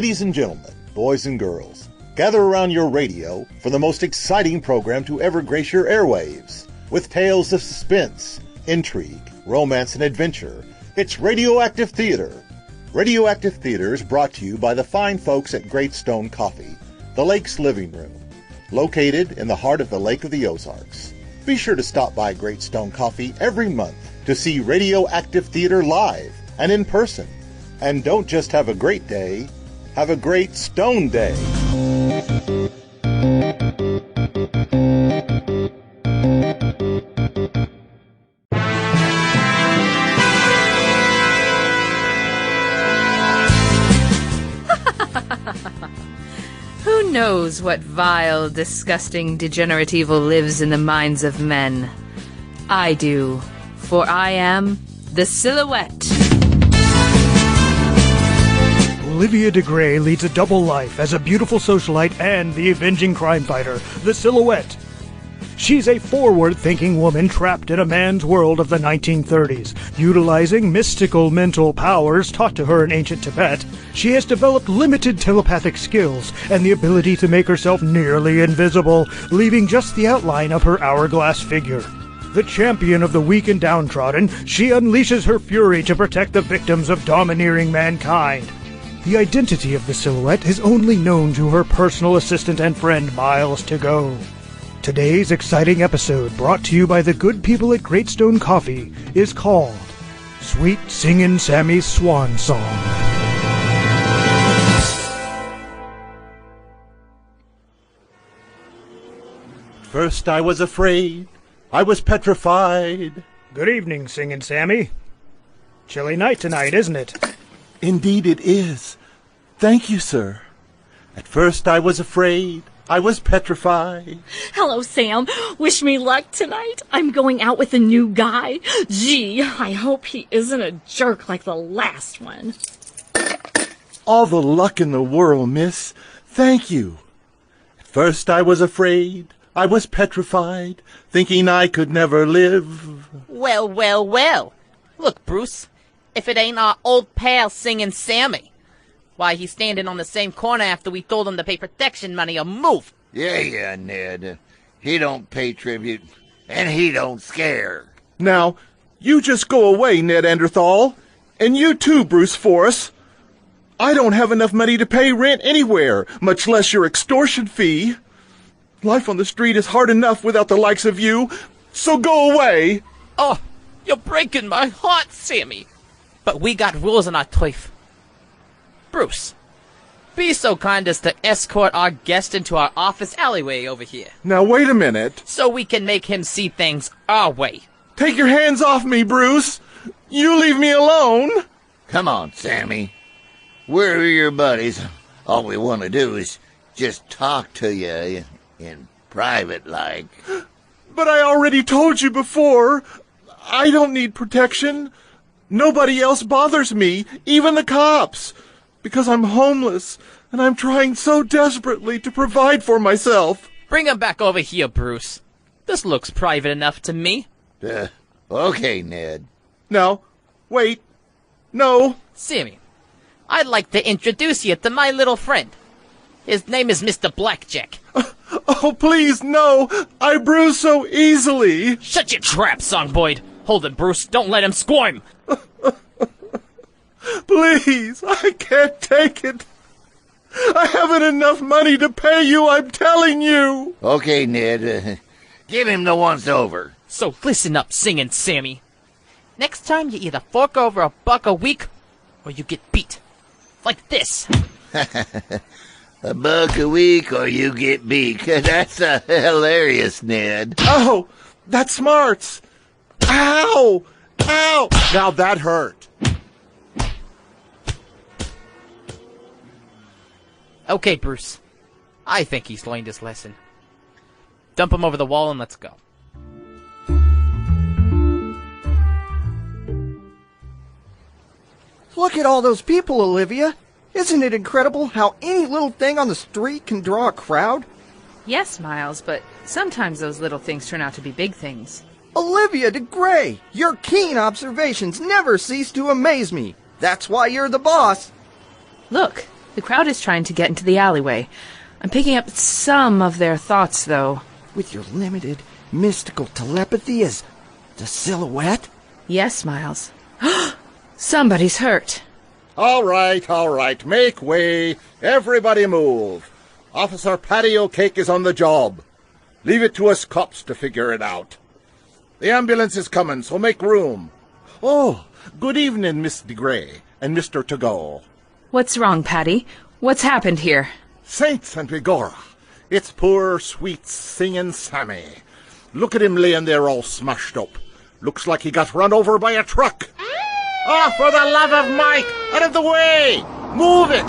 Ladies and gentlemen, boys and girls, gather around your radio for the most exciting program to ever grace your airwaves. With tales of suspense, intrigue, romance, and adventure, it's Radioactive Theater. Radioactive Theater is brought to you by the fine folks at Great Stone Coffee, the Lake's Living Room, located in the heart of the Lake of the Ozarks. Be sure to stop by Great Stone Coffee every month to see Radioactive Theater live and in person. And don't just have a great day, have a great Stone Day. Who knows what vile, disgusting, degenerate evil lives in the minds of men? I do, for I am the Silhouette. Olivia de Grey leads a double life as a beautiful socialite and the avenging crime fighter, the Silhouette. She's a forward-thinking woman trapped in a man's world of the 1930s. Utilizing mystical mental powers taught to her in ancient Tibet, she has developed limited telepathic skills and the ability to make herself nearly invisible, leaving just the outline of her hourglass figure. The champion of the weak and downtrodden, she unleashes her fury to protect the victims of domineering mankind. The identity of the Silhouette is only known to her personal assistant and friend Miles to Go. Today's exciting episode, brought to you by the good people at Great Stone Coffee, is called Sweet Singin' Sammy's Swan Song. First I was afraid, I was petrified. Good evening, Singin' Sammy. Chilly night tonight, isn't it? Indeed it is. Thank you, sir. At first I was afraid, I was petrified. Hello, Sam. Wish me luck tonight. I'm going out with a new guy. Gee, I hope he isn't a jerk like the last one. All the luck in the world, miss. Thank you. At first I was afraid, I was petrified, thinking I could never live. Well, well, well. Look, Bruce, if it ain't our old pal Singin' Sammy. Why, he's standing on the same corner after we told him to pay protection money or move. Yeah, Ned. He don't pay tribute, and he don't scare. Now, you just go away, Ned Anderthal. And you too, Bruce Forrest. I don't have enough money to pay rent anywhere, much less your extortion fee. Life on the street is hard enough without the likes of you, so go away. Oh, you're breaking my heart, Sammy. But we got rules on our turf. Bruce, be so kind as to escort our guest into our office alleyway over here. Now wait a minute. So we can make him see things our way. Take your hands off me, Bruce. You leave me alone. Come on, Sammy. We're your buddies. All we want to do is just talk to you in private, like. But I already told you before, I don't need protection. Nobody else bothers me, even the cops. Because I'm homeless, and I'm trying so desperately to provide for myself. Bring him back over here, Bruce. This looks private enough to me. Okay, Ned. No, wait. No. Sammy, I'd like to introduce you to my little friend. His name is Mr. Blackjack. Oh, please, no. I bruise so easily. Shut your trap, Songboy. Hold it, Bruce. Don't let him squirm. Please, I can't take it. I haven't enough money to pay you, I'm telling you. Okay, Ned. Give him the once-over. So listen up, Singin' Sammy. Next time you either fork over $1 a week, or you get beat. Like this. $1 a week or you get beat. That's hilarious, Ned. Oh, that smarts. Ow! Ow! Now that hurt. Okay, Bruce. I think he's learned his lesson. Dump him over the wall and let's go. Look at all those people, Olivia. Isn't it incredible how any little thing on the street can draw a crowd? Yes, Miles, but sometimes those little things turn out to be big things. Olivia de Grey, your keen observations never cease to amaze me. That's why you're the boss. Look, The crowd is trying to get into the alleyway. I'm picking up some of their thoughts, though. With your limited mystical telepathy as the silhouette? Yes, Miles. Somebody's hurt. All right. Make way. Everybody move. Officer Patio Cake is on the job. Leave it to us cops to figure it out. The ambulance is coming, so make room. Oh, good evening, Miss DeGray and Mr. Togo. What's wrong, Patty? What's happened here? Saints and Begorra, it's poor, sweet, singing Sammy. Look at him laying there all smashed up. Looks like he got run over by a truck. Ah, for the love of Mike, out of the way! Move it!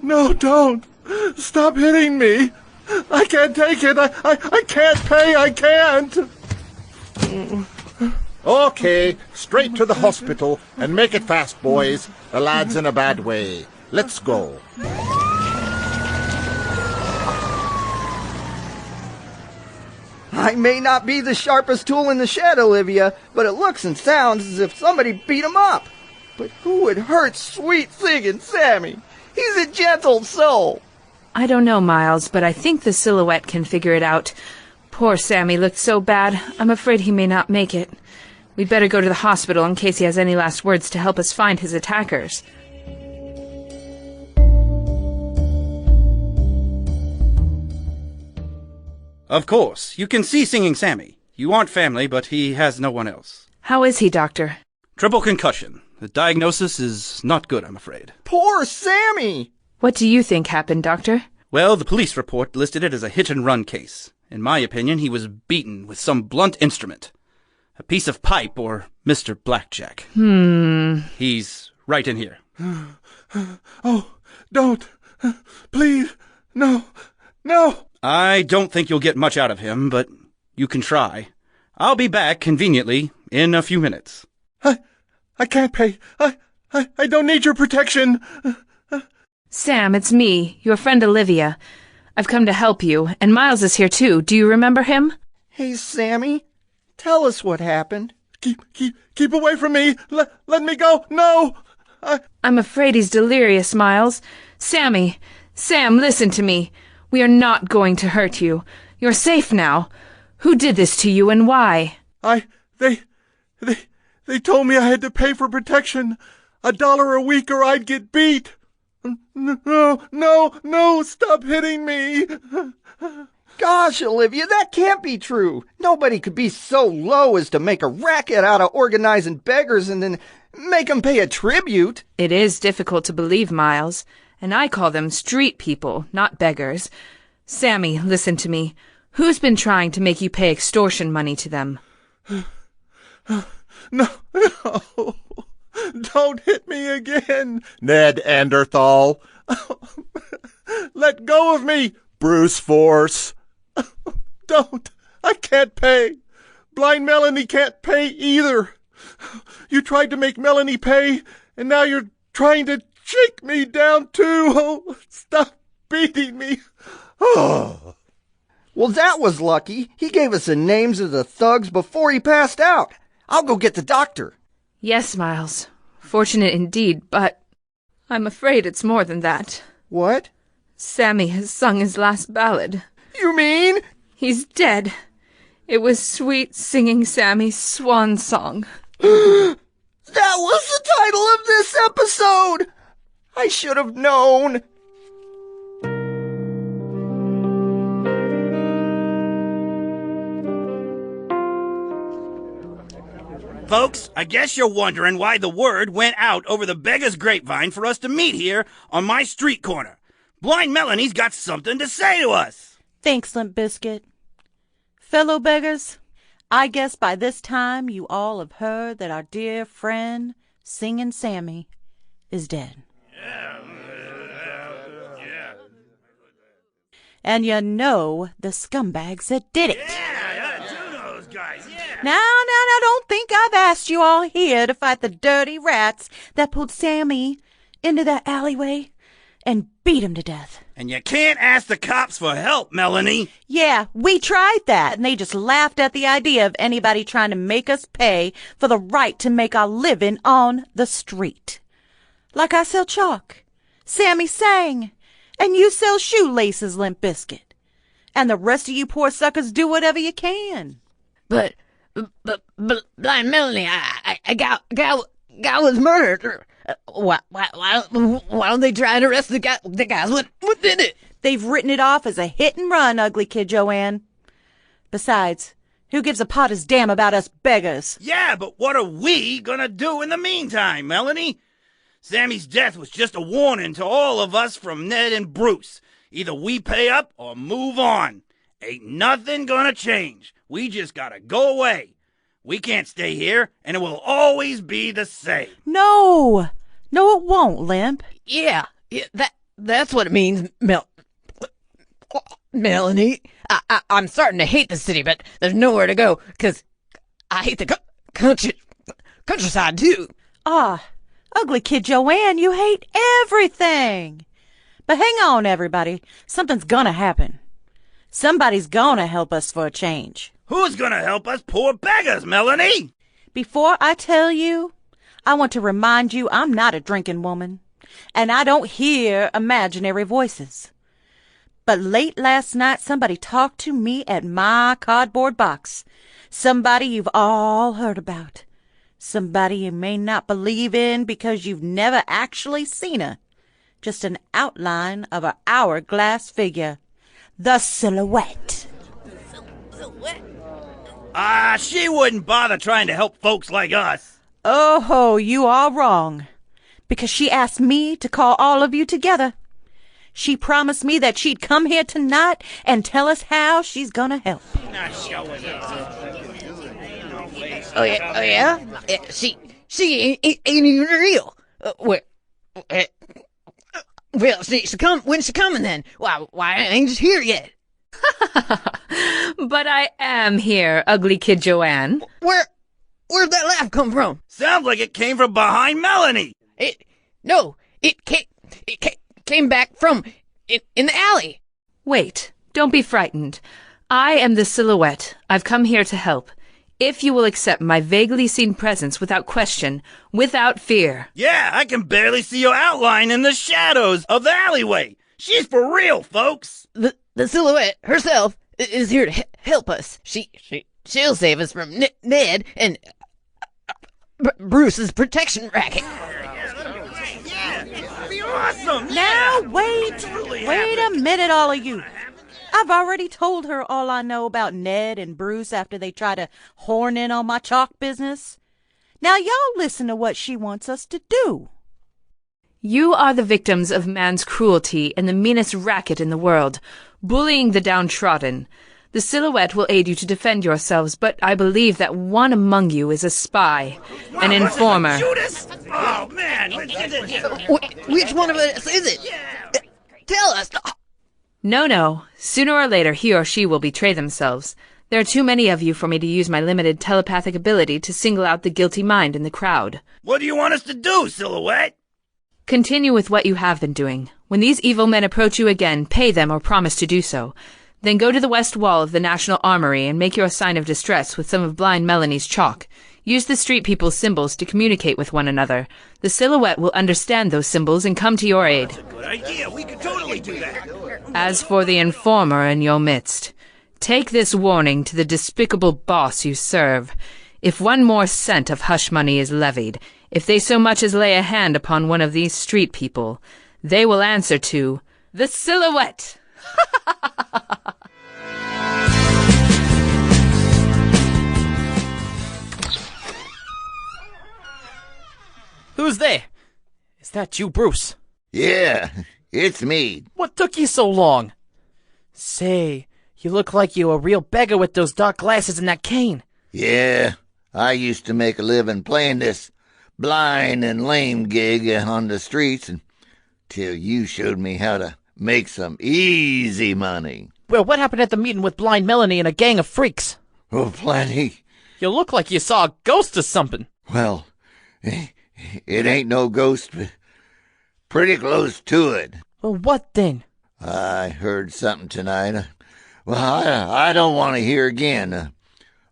No, don't. Stop hitting me. I can't take it. I can't pay. I can't. Okay, straight to the hospital and make it fast, boys. The lad's in a bad way. Let's go. I may not be the sharpest tool in the shed, Olivia, but it looks and sounds as if somebody beat him up. But who would hurt sweet singing Sammy? He's a gentle soul. I don't know, Miles, but I think the silhouette can figure it out. Poor Sammy looked so bad. I'm afraid he may not make it. We'd better go to the hospital in case he has any last words to help us find his attackers. Of course. You can see Singing Sammy. You aren't family, but he has no one else. How is he, Doctor? Triple concussion. The diagnosis is not good, I'm afraid. Poor Sammy! What do you think happened, Doctor? Well, the police report listed it as a hit-and-run case. In my opinion, he was beaten with some blunt instrument. A piece of pipe or Mr. Blackjack. He's right in here. Oh, don't. Please. No. I don't think you'll get much out of him, but you can try. I'll be back, conveniently, in a few minutes. I can't pay. I don't need your protection. Sam, it's me, your friend Olivia. I've come to help you, and Miles is here too. Do you remember him? Hey, Sammy, tell us what happened. Keep away from me. Let me go. No. I'm afraid he's delirious, Miles. Sam, listen to me. We are not going to hurt you. You're safe now. Who did this to you and why? They told me I had to pay for protection. $1 a week or I'd get beat. No, stop hitting me. Gosh, Olivia, that can't be true. Nobody could be so low as to make a racket out of organizing beggars and then make 'em pay a tribute. It is difficult to believe, Miles, and I call them street people, not beggars. Sammy, listen to me. Who's been trying to make you pay extortion money to them? No. Don't hit me again, Ned Anderthal. Let go of me, Bruce Force. Don't. I can't pay. Blind Melanie can't pay either. You tried to make Melanie pay, and now you're trying to shake me down too. Oh, stop beating me. Oh. Well, that was lucky. He gave us the names of the thugs before he passed out. I'll go get the doctor. Yes, Miles. Fortunate indeed, but I'm afraid it's more than that. What? Sammy has sung his last ballad. You mean? He's dead. It was sweet singing Sammy's swan song. That was the title of this episode! I should have known. Folks, I guess you're wondering why the word went out over the beggar's grapevine for us to meet here on my street corner. Blind Melanie's got something to say to us. Thanks, Limp Biscuit. Fellow beggars, I guess by this time you all have heard that our dear friend, Singing Sammy, is dead. And you know the scumbags that did it. Now, don't think I've asked you all here to fight the dirty rats that pulled Sammy into that alleyway. and beat him to death. And you can't ask the cops for help, Melanie. Yeah, we tried that, and they just laughed at the idea of anybody trying to make us pay for the right to make our living on the street. Like I sell chalk, Sammy sang, and you sell shoelaces, Limp Bizkit. And the rest of you poor suckers do whatever you can. But Blind Melanie, I got was murdered. Why don't they try and arrest the guys? What did it? They've written it off as a hit and run, ugly kid Joanne. Besides, who gives a potter's damn about us beggars? Yeah, but what are we gonna do in the meantime, Melanie? Sammy's death was just a warning to all of us from Ned and Bruce. Either we pay up or move on. Ain't nothing gonna change. We just gotta go away. We can't stay here, and it will always be the same. No, it won't, Limp. Yeah, that's what it means, Melanie. I'm starting to hate the city, but there's nowhere to go, 'cause I hate the countryside, too. Ugly kid Joanne, you hate everything. But hang on, everybody. Something's gonna happen. Somebody's gonna help us for a change. Who's gonna help us poor beggars, Melanie? Before I tell you, I want to remind you I'm not a drinking woman, and I don't hear imaginary voices. But late last night, somebody talked to me at my cardboard box. Somebody you've all heard about. Somebody you may not believe in because you've never actually seen her. Just an outline of an hourglass figure. The Silhouette. She wouldn't bother trying to help folks like us. Oh, you are wrong. Because she asked me to call all of you together. She promised me that she'd come here tonight and tell us how she's gonna help. Oh yeah? She ain't even real. Well, when's she coming then? Why I ain't just here yet? But I am here, ugly kid Joanne. Where'd that laugh come from? Sounds like it came from behind Melanie. It came back from in the alley. Wait, don't be frightened. I am the Silhouette. I've come here to help. If you will accept my vaguely seen presence without question, without fear. Yeah, I can barely see your outline in the shadows of the alleyway. She's for real, folks. The Silhouette herself is here to help us. She'll save us from Ned and Bruce's protection racket. Yeah, be awesome. Now, wait a minute, all of you. I've already told her all I know about Ned and Bruce after they try to horn in on my chalk business. Now y'all listen to what she wants us to do. You are the victims of man's cruelty and the meanest racket in the world, bullying the downtrodden. The Silhouette will aid you to defend yourselves, but I believe that one among you is a spy, an informer. Judas? Oh, man. Which one of us is it? Tell us. No. Sooner or later, he or she will betray themselves. There are too many of you for me to use my limited telepathic ability to single out the guilty mind in the crowd. What do you want us to do, Silhouette? Continue with what you have been doing. When these evil men approach you again, pay them or promise to do so. Then go to the west wall of the National Armory and make your sign of distress with some of Blind Melanie's chalk. Use the street people's symbols to communicate with one another. The Silhouette will understand those symbols and come to your aid. That's a good idea. We could totally do that. As for the informer in your midst, take this warning to the despicable boss you serve. If one more cent of hush money is levied, if they so much as lay a hand upon one of these street people, they will answer to the Silhouette. Who's there? Is that you, Bruce? Yeah, it's me. What took you so long? Say, you look like you a real beggar with those dark glasses and that cane. Yeah, I used to make a living playing this blind and lame gig on the streets until you showed me how to make some easy money. Well, what happened at the meeting with Blind Melanie and a gang of freaks? Oh, plenty. You look like you saw a ghost or something. Well, it ain't no ghost, but pretty close to it. Well, what then? I heard something tonight. Well, I don't want to hear again. The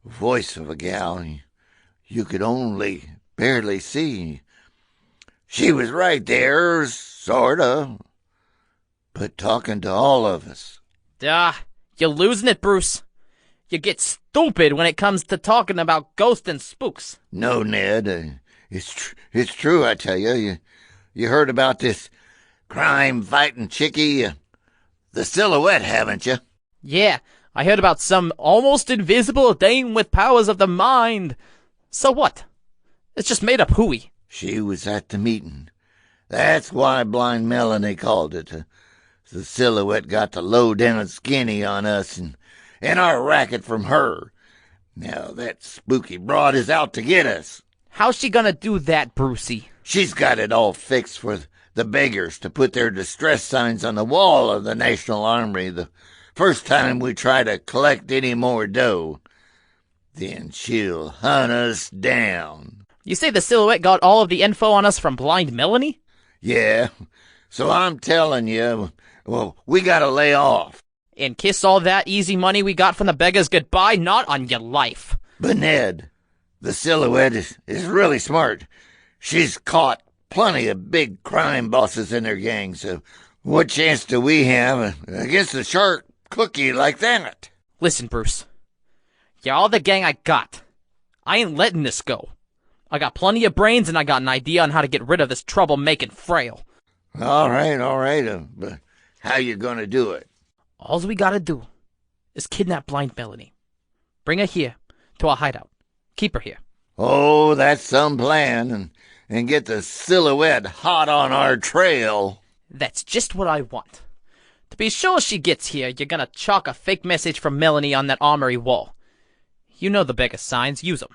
voice of a gal you could only barely see. She was right there, sort of, but talking to all of us. You're losing it, Bruce. You get stupid when it comes to talking about ghosts and spooks. No, Ned, it's true, I tell you. You heard about this crime-fighting chickie, the Silhouette, haven't you? Yeah, I heard about some almost invisible dame with powers of the mind. So what? It's just made up hooey. She was at the meeting. That's why Blind Melanie called it. The Silhouette got the low down skinny on us and our racket from her. Now that spooky broad is out to get us. How's she gonna do that, Brucey? She's got it all fixed for the beggars to put their distress signs on the wall of the National Armory the first time we try to collect any more dough. Then she'll hunt us down. You say the Silhouette got all of the info on us from Blind Melanie? Yeah, so I'm telling you, well, we gotta lay off. And kiss all that easy money we got from the beggars goodbye? Not on your life. But Ned, the Silhouette is really smart. She's caught plenty of big crime bosses in her gang, so what chance do we have against a shark cookie like that? Listen, Bruce. You're all the gang I got. I ain't letting this go. I got plenty of brains and I got an idea on how to get rid of this trouble-making frail. All right, but how you gonna do it? All we gotta do is kidnap Blind Melanie. Bring her here to our hideout. Keep her here. Oh, that's some plan, and get the Silhouette hot on our trail. That's just what I want. To be sure she gets here, you're gonna chalk a fake message from Melanie on that armory wall. You know the beggar signs, use them.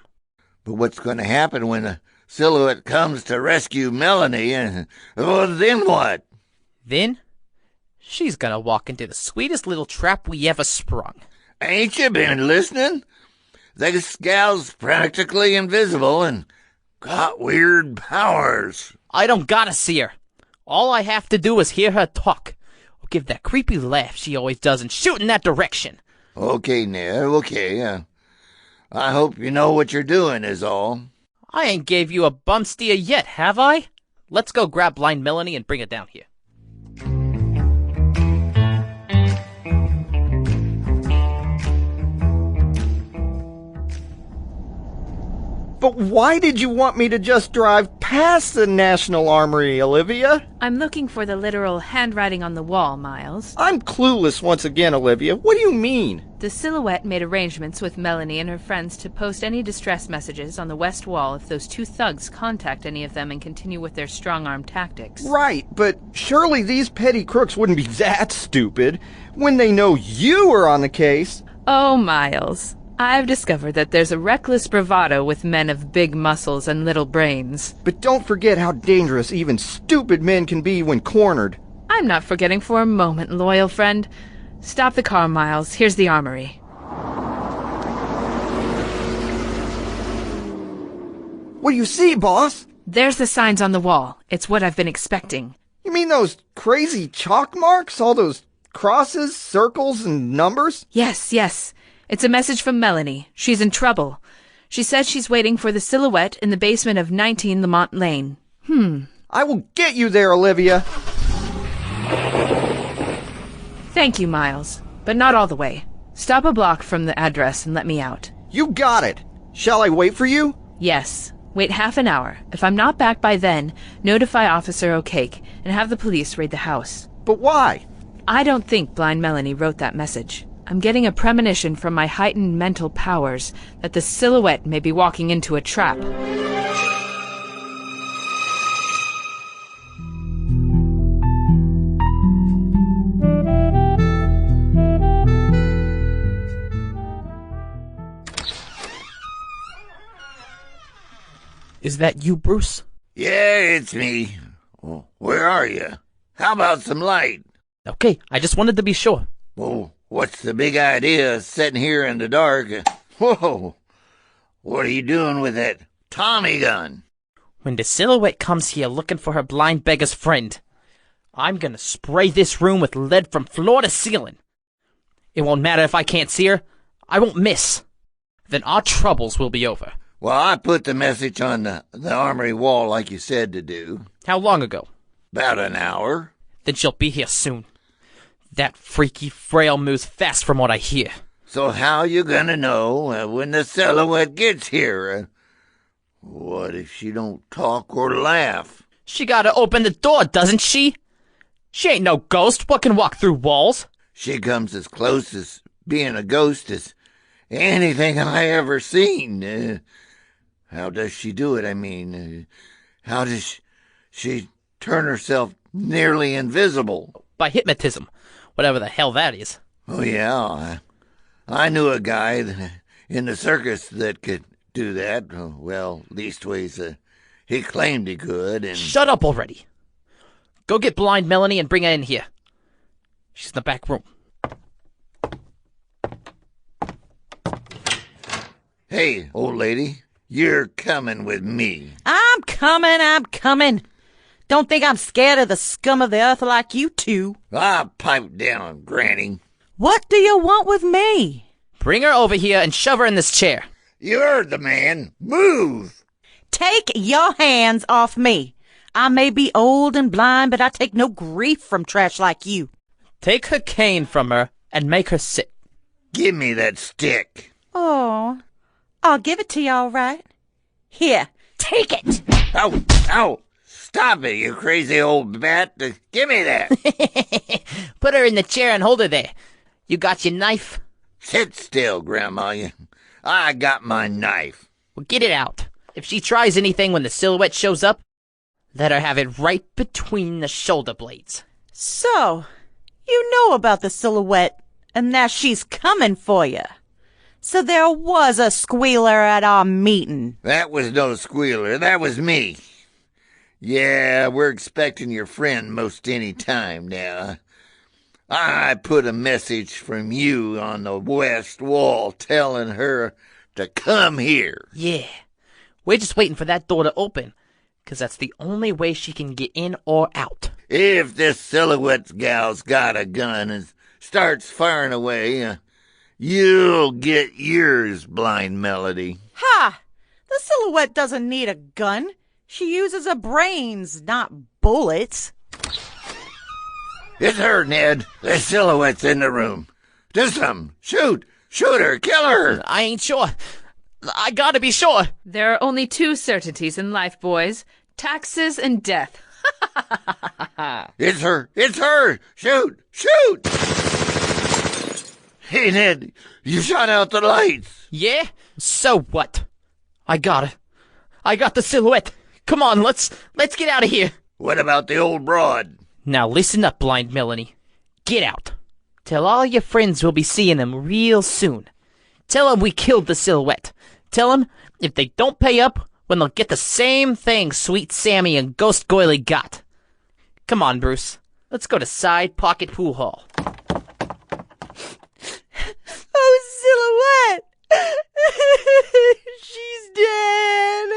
But what's gonna happen when the Silhouette comes to rescue Melanie, and well, then what? Then she's gonna walk into the sweetest little trap we ever sprung. Ain't you been listening? This gal's practically invisible and got weird powers. I don't gotta see her. All I have to do is hear her talk, or give that creepy laugh she always does and shoot in that direction. Okay, Ned, okay. I hope you know what you're doing is all. I ain't gave you a bum steer yet, have I? Let's go grab Blind Melanie and bring her down here. But why did you want me to just drive past the National Armory, Olivia? I'm looking for the literal handwriting on the wall, Miles. I'm clueless once again, Olivia. What do you mean? The Silhouette made arrangements with Melanie and her friends to post any distress messages on the west wall if those two thugs contact any of them and continue with their strong-arm tactics. Right, but surely these petty crooks wouldn't be that stupid when they know you are on the case. Oh, Miles. I've discovered that there's a reckless bravado with men of big muscles and little brains. But don't forget how dangerous even stupid men can be when cornered. I'm not forgetting for a moment, loyal friend. Stop the car, Miles. Here's the armory. What do you see, boss? There's the signs on the wall. It's what I've been expecting. You mean those crazy chalk marks? All those crosses, circles, and numbers? Yes. It's a message from Melanie. She's in trouble. She says she's waiting for the Silhouette in the basement of 19 Lamont Lane. I will get you there, Olivia. Thank you, Miles. But not all the way. Stop a block from the address and let me out. You got it. Shall I wait for you? Yes. Wait half an hour. If I'm not back by then, notify Officer O'Cake and have the police raid the house. But why? I don't think Blind Melanie wrote that message. I'm getting a premonition from my heightened mental powers that the Silhouette may be walking into a trap. Is that you, Bruce? Yeah, it's me. Well, where are you? How about some light? Okay, I just wanted to be sure. Well, what's the big idea sitting here in the dark? Whoa! What are you doing with that Tommy gun? When the Silhouette comes here looking for her blind beggar's friend, I'm gonna spray this room with lead from floor to ceiling. It won't matter if I can't see her. I won't miss. Then our troubles will be over. Well, I put the message on the armory wall like you said to do. How long ago? About an hour. Then she'll be here soon. That freaky frail moves fast from what I hear. So how you gonna know when the Silhouette gets here? What if she don't talk or laugh? She gotta open the door, doesn't she? She ain't no ghost. What can walk through walls? She comes as close as being a ghost as anything I ever seen. How does she do it? I mean, how does she turn herself nearly invisible? By hypnotism. Whatever the hell that is. Oh, yeah. I knew a guy in the circus that could do that. Well, leastways, he claimed he could, and... Shut up already. Go get blind Melanie and bring her in here. She's in the back room. Hey, old lady, you're coming with me. I'm coming. Don't think I'm scared of the scum of the earth like you two. Ah, pipe down, Granny. What do you want with me? Bring her over here and shove her in this chair. You heard the man. Move! Take your hands off me. I may be old and blind, but I take no grief from trash like you. Take her cane from her and make her sit. Give me that stick. Oh, I'll give it to you all right. Here, take it. Ow, ow. Stop it, you crazy old bat. Give me that. Put her in the chair and hold her there. You got your knife? Sit still, Grandma. I got my knife. Well, get it out. If she tries anything when the Silhouette shows up, let her have it right between the shoulder blades. So, you know about the Silhouette, and that she's coming for you. So there was a squealer at our meeting. That was no squealer. That was me. Yeah, we're expecting your friend most any time now. I put a message from you on the west wall telling her to come here. Yeah. We're just waiting for that door to open, 'cause that's the only way she can get in or out. If this Silhouette gal's got a gun and starts firing away, you'll get yours, Blind Melody. Ha! The Silhouette doesn't need a gun. She uses her brains, not bullets. It's her, Ned. The Silhouette's in the room. Do something. Shoot! Shoot her! Kill her! I ain't sure. I gotta be sure. There are only two certainties in life, boys. Taxes and death. It's her! It's her! Shoot! Shoot! Hey, Ned, you shot out the lights. Yeah? So what? I got her. I got the Silhouette. Come on, let's get out of here. What about the old broad? Now listen up, Blind Melanie. Get out. Tell all your friends we'll be seeing them real soon. Tell them we killed the Silhouette. Tell them if they don't pay up, when they'll get the same thing Sweet Sammy and Ghost Goily got. Come on, Bruce. Let's go to Side Pocket Pool Hall. Oh, Silhouette! She's dead.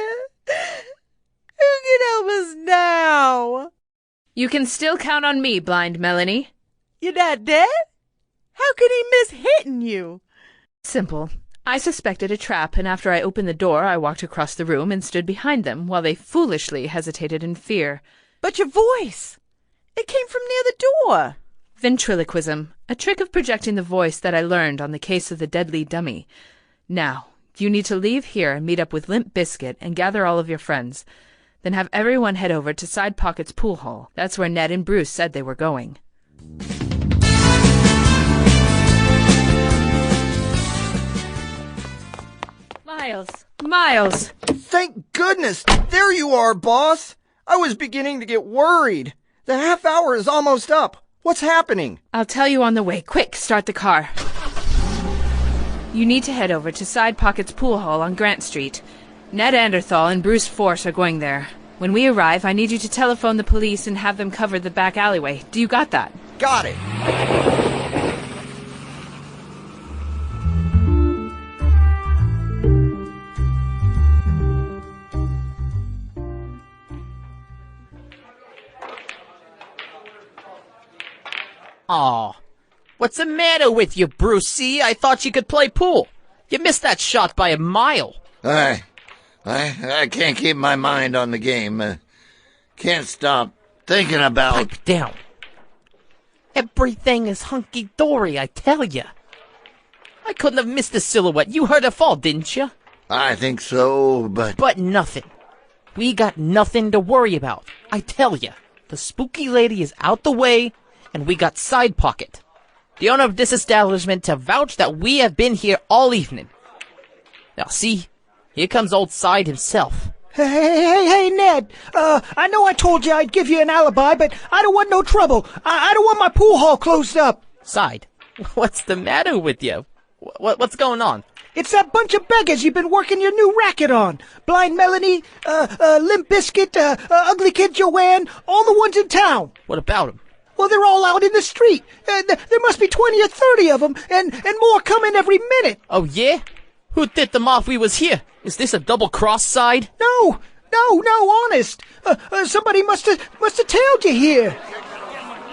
Who can help us now? You can still count on me, Blind Melanie. You're not dead? How could he miss hitting you? Simple. I suspected a trap, and after I opened the door, I walked across the room and stood behind them, while they foolishly hesitated in fear. But your voice! It came from near the door. Ventriloquism, a trick of projecting the voice that I learned on the case of the deadly dummy. Now, you need to leave here and meet up with Limp Biscuit and gather all of your friends. Then have everyone head over to Side Pocket's pool hall. That's where Ned and Bruce said they were going. Miles! Thank goodness! There you are, boss! I was beginning to get worried. The half hour is almost up. What's happening? I'll tell you on the way. Quick, start the car. You need to head over to Side Pocket's pool hall on Grant Street. Ned Anderthal and Bruce Force are going there. When we arrive, I need you to telephone the police and have them cover the back alleyway. Do you got that? Got it! Aw. What's the matter with you, Brucey? I thought you could play pool. You missed that shot by a mile. I can't keep my mind on the game. Can't stop thinking about... Pipe down. Everything is hunky-dory, I tell ya. I couldn't have missed the silhouette. You heard her fall, didn't you? I think so, but... But nothing. We got nothing to worry about. I tell ya. The spooky lady is out the way, and we got side pocket. The owner of this establishment to vouch that we have been here all evening. Now see, here comes old Side himself. Hey, Ned. I know I told you I'd give you an alibi, but I don't want no trouble. I don't want my pool hall closed up. Side, what's the matter with you? What's going on? It's that bunch of beggars you've been working your new racket on. Blind Melanie, Limp Biscuit, Ugly Kid Joanne, all the ones in town. What about them? Well, they're all out in the street. There must be 20 or 30 of them, and more coming every minute. Oh, yeah? Who tipped them off we was here? Is this a double-cross, Side? No, honest. Somebody must have tailed you here.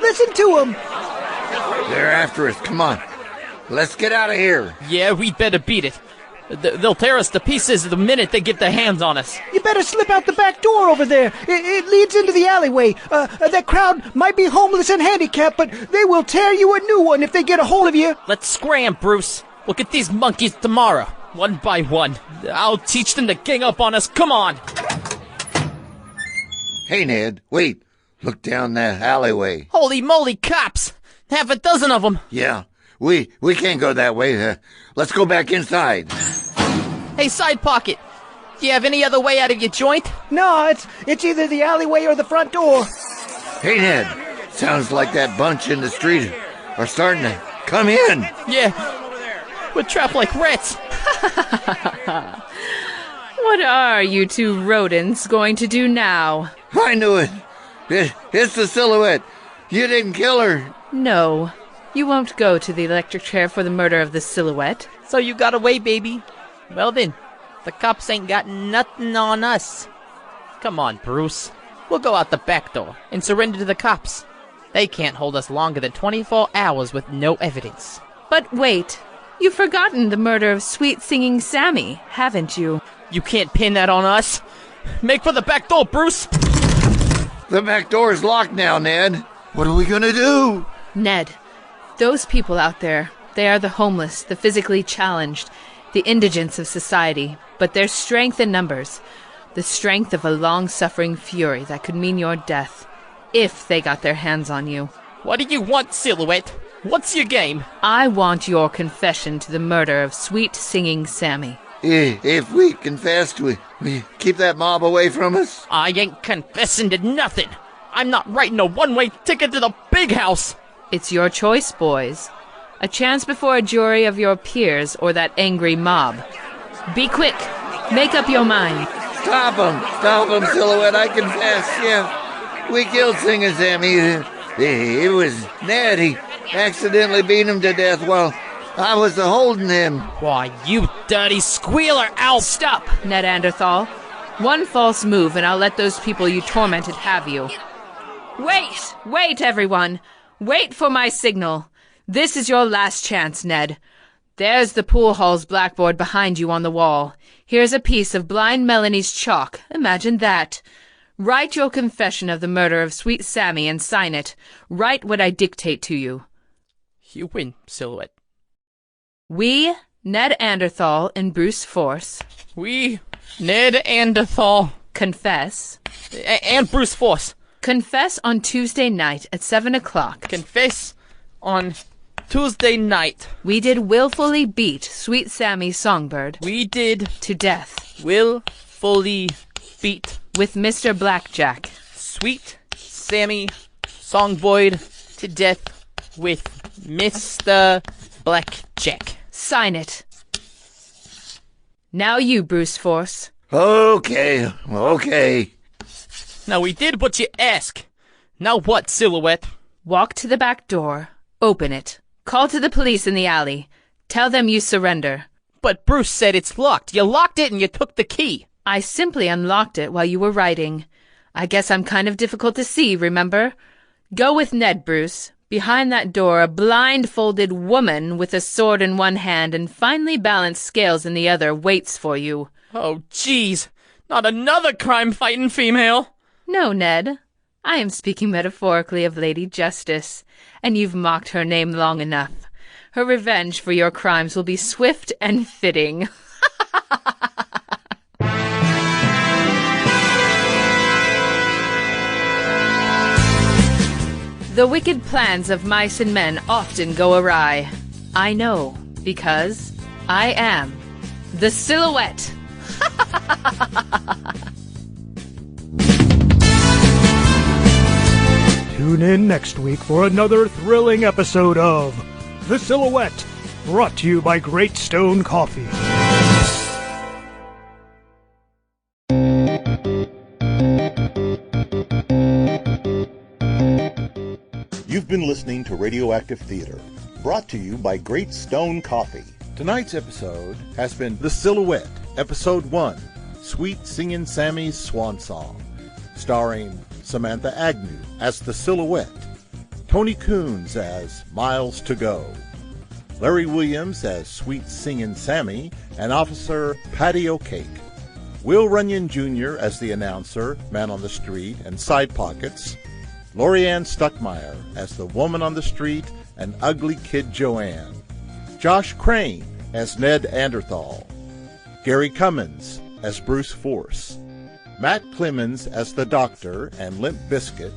Listen to them. They're after us. Come on. Let's get out of here. Yeah, we'd better beat it. They'll tear us to pieces the minute they get their hands on us. You better slip out the back door over there. It leads into the alleyway. That crowd might be homeless and handicapped, but they will tear you a new one if they get a hold of you. Let's scram, Bruce. We'll get these monkeys tomorrow, one by one. I'll teach them to gang up on us. Come on. Hey, Ned, wait. Look down that alleyway. Holy moly, cops! Half a dozen of them. Yeah, we can't go that way. Let's go back inside. Hey, Side Pocket, do you have any other way out of your joint? No, it's either the alleyway or the front door. Hey, Ned, sounds like that bunch in the street are starting to come in. Yeah, we're trapped like rats. What are you two rodents going to do now? I knew it. It's the silhouette. You didn't kill her. No, you won't go to the electric chair for the murder of the silhouette. So you got away, baby. Well then, the cops ain't got nothing on us. Come on, Bruce. We'll go out the back door and surrender to the cops. They can't hold us longer than 24 hours with no evidence. But wait, you've forgotten the murder of sweet-singing Sammy, haven't you? You can't pin that on us. Make for the back door, Bruce. The back door is locked now, Ned. What are we gonna do? Ned, those people out there, they are the homeless, the physically challenged, the indigents of society, but their strength in numbers, the strength of a long-suffering fury that could mean your death, if they got their hands on you. What do you want, Silhouette? What's your game? I want your confession to the murder of sweet-singing Sammy. If we confessed, we keep that mob away from us? I ain't confessing to nothing. I'm not writing a one-way ticket to the big house. It's your choice, boys. A chance before a jury of your peers or that angry mob. Be quick. Make up your mind. Stop them, Silhouette. I confess, yeah. We killed Singer Sammy. It was Ned. He accidentally beat him to death while I was holding him. Why, you dirty squealer, I'll... Stop, Ned Anderthal. One false move and I'll let those people you tormented have you. Wait, everyone. Wait for my signal. This is your last chance, Ned. There's the pool hall's blackboard behind you on the wall. Here's a piece of blind Melanie's chalk. Imagine that. Write your confession of the murder of sweet Sammy and sign it. Write what I dictate to you. You win, Silhouette. We, Ned Anderthal and Bruce Force. We, Ned Anderthal. Confess. And Bruce Force. Confess on Tuesday night at 7 o'clock. Confess on Tuesday night. We did willfully beat Sweet Sammy Songbird. We did. To death. Willfully beat. With Mr. Blackjack. Sweet Sammy Songbird to death with Mr. Blackjack. Sign it. Now you, Bruce Force. Okay. Now we did what you asked. Now what, Silhouette? Walk to the back door. Open it. Call to the police in the alley. Tell them you surrender. But Bruce said it's locked. You locked it and you took the key. I simply unlocked it while you were writing. I guess I'm kind of difficult to see, remember? Go with Ned, Bruce. Behind that door, a blindfolded woman with a sword in one hand and finely balanced scales in the other waits for you. Oh, jeez. Not another crime-fighting female. No, Ned. I am speaking metaphorically of Lady Justice, and you've mocked her name long enough. Her revenge for your crimes will be swift and fitting. The wicked plans of mice and men often go awry. I know, because I am the Silhouette. Tune in next week for another thrilling episode of The Silhouette, brought to you by Great Stone Coffee. You've been listening to Radioactive Theater, brought to you by Great Stone Coffee. Tonight's episode has been The Silhouette, Episode 1, Sweet Singin' Sammy's Swan Song, starring Samantha Agnew as The Silhouette, Tony Coons as Miles to Go, Larry Williams as Sweet Singin' Sammy and Officer Patty O'Cake, Will Runyon Jr. as the announcer, Man on the Street, and Side Pockets, Lorianne Stuckmeyer as the Woman on the Street and Ugly Kid Joanne, Josh Crane as Ned Anderthal, Gary Cummins as Bruce Force, Matt Clemens as the Doctor and Limp Biscuit,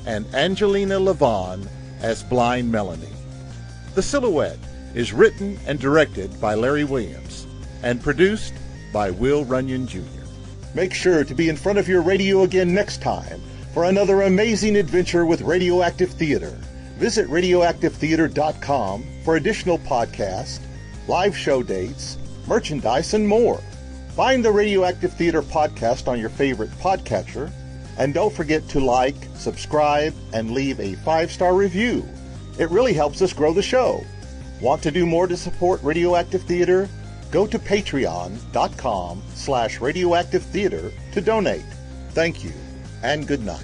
and Angelina Levon as Blind Melanie. The Silhouette is written and directed by Larry Williams and produced by Will Runyon Jr. Make sure to be in front of your radio again next time for another amazing adventure with Radioactive Theater. Visit radioactivetheater.com for additional podcasts, live show dates, merchandise, and more. Find the Radioactive Theater podcast on your favorite podcatcher, and don't forget to like, subscribe, and leave a 5-star review. It really helps us grow the show. Want to do more to support Radioactive Theater? Go to patreon.com/radioactivetheater to donate. Thank you, and good night.